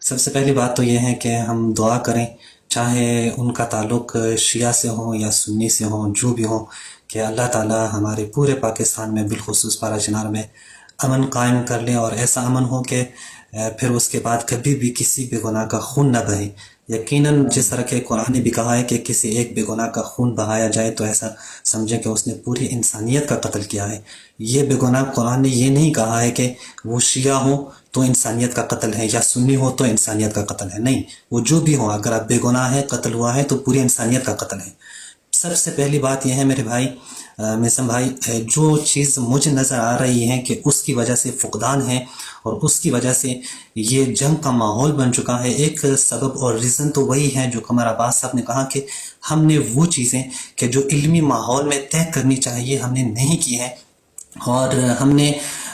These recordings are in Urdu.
سب سے پہلی بات تو یہ ہے کہ ہم دعا کریں، چاہے ان کا تعلق شیعہ سے ہو یا سنی سے ہو، جو بھی ہو، کہ اللہ تعالیٰ ہمارے پورے پاکستان میں بالخصوص پارا چنار میں امن قائم کر لیں، اور ایسا امن ہو کہ پھر اس کے بعد کبھی بھی کسی بے گناہ کا خون نہ بہے۔ یقیناً جس طرح کہ قرآن نے بھی کہا ہے کہ کسی ایک بے گناہ کا خون بہایا جائے تو ایسا سمجھیں کہ اس نے پوری انسانیت کا قتل کیا ہے۔ یہ بے گناہ، قرآن نے یہ نہیں کہا ہے کہ وہ شیعہ ہو تو انسانیت کا قتل ہے یا سنی ہو تو انسانیت کا قتل ہے، نہیں، وہ جو بھی ہو، اگر آپ بے گناہ ہے، قتل ہوا ہے تو پوری انسانیت کا قتل ہے۔ سب سے پہلی بات یہ ہے میرے بھائی، میسم بھائی، جو چیز مجھے نظر آ رہی ہے کہ اس کی وجہ سے فقدان ہے اور اس کی وجہ سے یہ جنگ کا ماحول بن چکا ہے، ایک سبب اور ریزن تو وہی ہے جو قمر عباس صاحب نے کہا کہ ہم نے وہ چیزیں کہ جو علمی ماحول میں طے کرنی چاہیے ہم نے نہیں کی ہے، اور ہم نے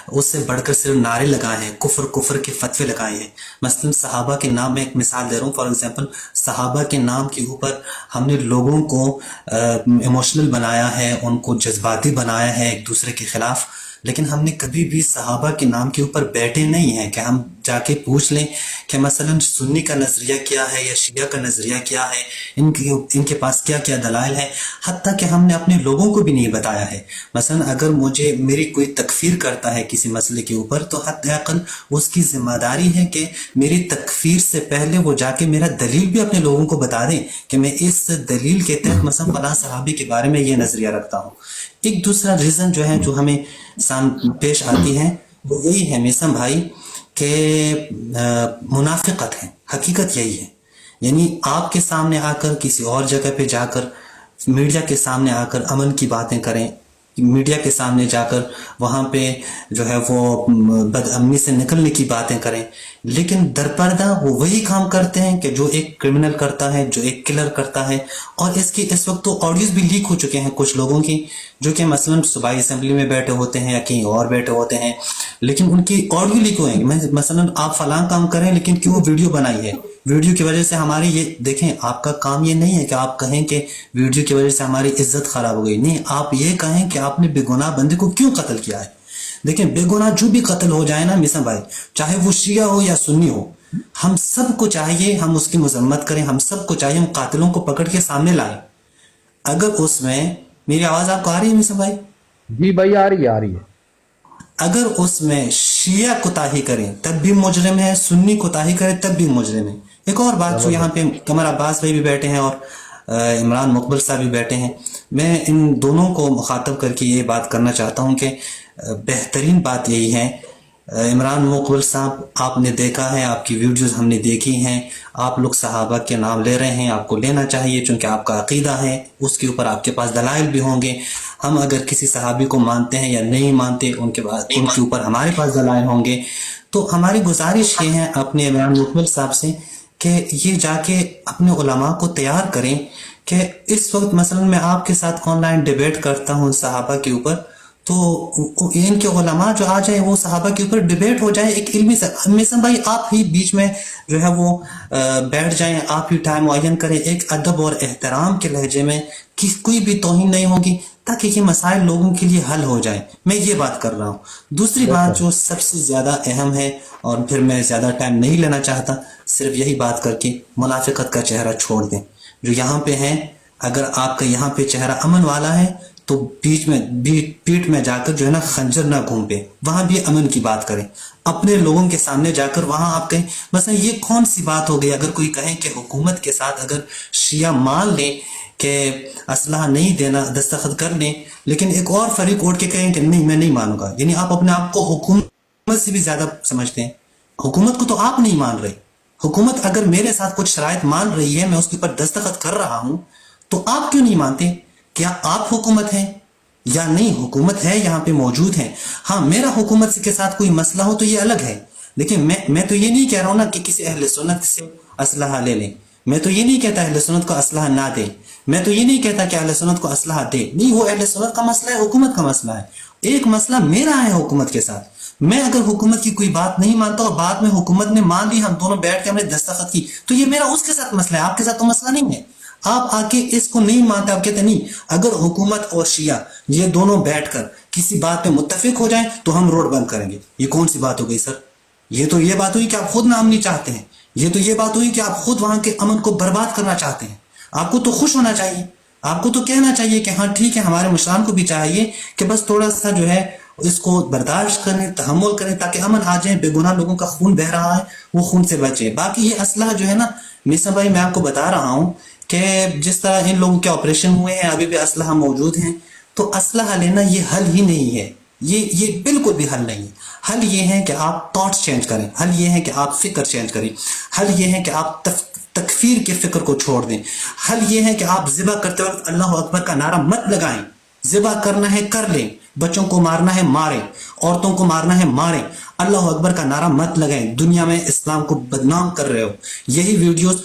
اس سے بڑھ کر صرف نعرے لگائے ہیں، کفر کفر کے فتوے لگائے ہیں۔ مثلا صحابہ کے نام میں ایک مثال دے رہا ہوں، فار ایگزامپل صحابہ کے نام کے اوپر ہم نے لوگوں کو ایموشنل بنایا ہے، ان کو جذباتی بنایا ہے ایک دوسرے کے خلاف، لیکن ہم نے کبھی بھی صحابہ کے نام کے اوپر بیٹھے نہیں ہیں کہ ہم جا کے پوچھ لیں کہ مثلا سنی کا نظریہ کیا ہے یا شیعہ کا نظریہ کیا ہے، ان کے پاس کیا کیا دلائل ہے۔ حتیٰ کہ ہم نے اپنے لوگوں کو بھی نہیں بتایا ہے۔ مثلا اگر میری کوئی تکفیر کرتا ہے کسی مسئلے کے اوپر تو حتی اقل اس کی ذمہ داری ہے کہ میری تکفیر سے پہلے وہ جا کے میرا دلیل بھی اپنے لوگوں کو بتا دیں کہ میں اس دلیل کے تحت مثلا فلاں صحابی کے بارے میں یہ نظریہ رکھتا ہوں۔ ایک دوسرا ریزن جو ہے جو ہمیں پیش آتی ہے وہ یہی ہے میسم بھائی کہ منافقت ہے، حقیقت یہی ہے۔ یعنی آپ کے سامنے آ کر کسی اور جگہ پہ جا کر، میڈیا کے سامنے آ کر امن کی باتیں کریں، میڈیا کے سامنے جا کر وہاں پہ جو ہے وہ بد امنی سے نکلنے کی باتیں کریں، لیکن درپردہ وہ وہی کام کرتے ہیں کہ جو ایک کرمنل کرتا ہے، جو ایک کلر کرتا ہے۔ اور اس وقت تو آڈیوز بھی لیک ہو چکے ہیں کچھ لوگوں کی، جو کہ مثلا صوبائی اسمبلی میں بیٹھے ہوتے ہیں یا کہیں اور بیٹھے ہوتے ہیں، لیکن ان کی آڈیو لیک ہوئے ہیں۔ مثلا آپ فلاں کام کریں لیکن کیوں ویڈیو بنائی ہے، ویڈیو کی وجہ سے ہماری، یہ دیکھیں آپ کا کام یہ نہیں ہے کہ آپ کہیں کہ ویڈیو کی وجہ سے ہماری عزت خراب ہو گئی، نہیں، آپ یہ کہیں کہ آپ نے بے گناہ بندے کو کیوں قتل کیا ہے۔ دیکھیں بے گناہ جو بھی قتل ہو جائے نا میسم بھائی، چاہے وہ شیعہ ہو یا سنی ہو، ہم سب کو چاہیے ہم اس کی مذمت کریں، ہم سب کو چاہیے ہم قاتلوں کو پکڑ کے سامنے لائیں۔ اگر اس میں، میری آواز آپ کو آ رہی ہے میسم بھائی؟ جی بھائی، آ رہی ہے آ رہی ہے۔ اگر اس میں شیعہ کوتاہی کریں تب بھی مجرم ہے، سنی کوتاہی کریں تب بھی مجرم ہے۔ ایک اور بات جو یہاں پہ قمر عباس بھائی بھی بیٹھے ہیں اور عمران مقبل صاحب بھی بیٹھے ہیں، میں ان دونوں کو مخاطب کر کے یہ بات کرنا چاہتا ہوں کہ بہترین بات یہی ہے، عمران مقبل صاحب آپ نے دیکھا ہے، آپ کی ویڈیوز ہم نے دیکھی ہیں، آپ لوگ صحابہ کے نام لے رہے ہیں، آپ کو لینا چاہیے چونکہ آپ کا عقیدہ ہے، اس کے اوپر آپ کے پاس دلائل بھی ہوں گے۔ ہم اگر کسی صحابی کو مانتے ہیں یا نہیں مانتے، ان کے اوپر ہمارے پاس دلائل ہوں گے۔ تو ہماری گزارش یہ ہے اپنے عمران مقبل صاحب سے کہ یہ جا کے اپنے علماء کو تیار کریں کہ اس وقت مثلا میں آپ کے ساتھ آن لائن ڈیبیٹ کرتا ہوں صحابہ کے اوپر، تو ان کے علماء جو آ جائیں وہ صحابہ کے اوپر ڈیبیٹ ہو جائے ایک علمی سے۔ میسم بھائی آپ ہی بیچ میں جو ہے وہ بیٹھ جائیں، آپ ہی ٹائم معین کریں، ایک ادب اور احترام کے لہجے میں، کوئی بھی توہین نہیں ہوگی، تاکہ یہ مسائل لوگوں کے لیے حل ہو جائیں۔ میں یہ بات کر رہا ہوں۔ دوسری بات جو سب سے زیادہ اہم ہے، اور پھر میں زیادہ ٹائم نہیں لینا چاہتا، صرف یہی بات کر کے منافقت کا چہرہ چھوڑ دیں جو یہاں پہ ہیں۔ اگر آپ کا یہاں پہ چہرہ امن والا ہے تو پیٹ میں جا کر جو ہے نا خنجر نہ گھونپے، وہاں بھی امن کی بات کریں، اپنے لوگوں کے سامنے جا کر وہاں آپ کہیں۔ مثلا یہ کون سی بات ہو گئی اگر کوئی کہیں کہ حکومت کے ساتھ اگر شیعہ مان لیں کہ اسلحہ نہیں دینا، دستخط کر لیں، لیکن ایک اور فریق اٹھ کے کہیں کہ نہیں میں نہیں مانوں گا، یعنی آپ اپنے آپ کو حکومت سے بھی زیادہ سمجھتے ہیں۔ حکومت کو تو آپ نہیں مان رہے۔ حکومت اگر میرے ساتھ کچھ شرائط مان رہی ہے، میں اس کے اوپر دستخط کر رہا ہوں، تو آپ کیوں نہیں مانتے؟ کیا آپ حکومت ہیں یا نہیں؟ حکومت ہے، یہاں پہ موجود ہیں۔ ہاں میرا حکومت کے ساتھ کوئی مسئلہ ہو تو یہ الگ ہے، لیکن میں تو یہ نہیں کہہ رہا ہوں نا کہ کسی اہل سنت سے اسلحہ لے لیں، میں تو یہ نہیں کہتا اہل سنت کو اسلحہ نہ دے، میں تو یہ نہیں کہتا کہ اہل سنت کو اسلحہ دے، نہیں، وہ اہل سنت کا مسئلہ ہے، حکومت کا مسئلہ ہے۔ ایک مسئلہ میرا ہے حکومت کے ساتھ، میں اگر حکومت کی کوئی بات نہیں مانتا اور بعد میں حکومت نے مان لی، ہم دونوں بیٹھ کے ہم نے دستخط کی، تو یہ میرا اس کے ساتھ مسئلہ ہے، آپ کے ساتھ تو مسئلہ نہیں ہے۔ آپ آ کے اس کو نہیں مانتے، آپ کہتے نہیں، اگر حکومت اور شیعہ یہ دونوں بیٹھ کر کسی بات پہ متفق ہو جائیں تو ہم روڈ بند کریں گے۔ یہ کون سی بات ہو گئی سر؟ یہ بات ہوئی کہ آپ خود نہ امنی چاہتے ہیں، یہ تو یہ بات ہوئی کہ آپ خود وہاں کے امن کو برباد کرنا چاہتے ہیں. آپ کو تو خوش ہونا چاہیے, آپ کو تو کہنا چاہیے کہ ہاں ٹھیک ہے, ہمارے مشران کو بھی چاہیے کہ بس تھوڑا سا جو ہے اس کو برداشت کریں, تحمل کریں, تاکہ امن آ جائے. بے گناہ لوگوں کا خون بہ رہا ہے, وہ خون سے بچے. باقی یہ اسلحہ جو ہے نا میسا بھائی, میں آپ کو بتا رہا ہوں کہ جس طرح ان لوگوں کے آپریشن ہوئے ہیں, ابھی بھی اسلحہ موجود ہیں, تو اسلحہ لینا یہ حل ہی نہیں ہے. یہ بالکل بھی حل نہیں ہے. حل یہ ہے کہ آپ تھاٹس چینج کریں, حل یہ ہے کہ آپ فکر چینج کریں, حل یہ ہے کہ آپ تکفیر کے فکر کو چھوڑ دیں, حل یہ ہے کہ آپ ذبح کرتے وقت اللہ اکبر کا نعرہ مت لگائیں. ذبح کرنا ہے کر لیں, بچوں کو مارنا ہے ماریں, عورتوں کو مارنا ہے ماریں, اللہ اکبر کا نعرہ مت لگائیں. دنیا میں اسلام کو بدنام کر رہے ہو. یہی ویڈیوز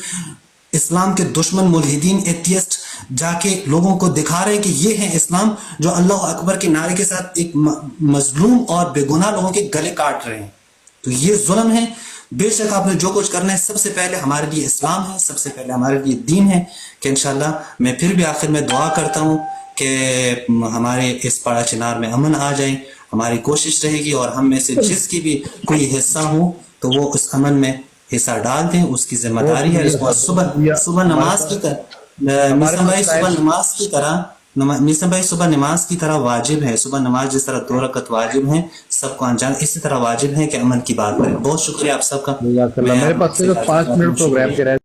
اسلام کے دشمن ملحدین ایتھیسٹ جا کے لوگوں کو دکھا رہے ہیں کہ یہ ہے اسلام, جو اللہ اکبر کے نعرے کے ساتھ ایک مظلوم اور بے گناہ لوگوں کے گلے کاٹ رہے ہیں. تو یہ ظلم ہے. بے شک آپ نے جو کچھ کرنا ہے, سب سے پہلے ہمارے لیے اسلام ہے, سب سے پہلے ہمارے لیے دین ہے. کہ انشاءاللہ میں پھر بھی آخر میں دعا کرتا ہوں کہ ہمارے اس پاڑا چنار میں امن آ جائے. ہماری کوشش رہے گی, اور ہم میں سے جس کی بھی کوئی حصہ ہو تو وہ اس امن میں حصہ ڈال دیں. اس کی ذمہ داری ہے. اس کو صبح نماز کی طرح میسم بھائی, صبح نماز کی طرح میسم بھائی, صبح نماز کی طرح واجب ہے. صبح نماز جس طرح 2 رکعت واجب ہیں سب کو انجام, اسی طرح واجب ہے کہ امن کی بات کریں. بہت شکریہ آپ سب کا. میرے پاس صرف 5 منٹ پروگرام کے رہے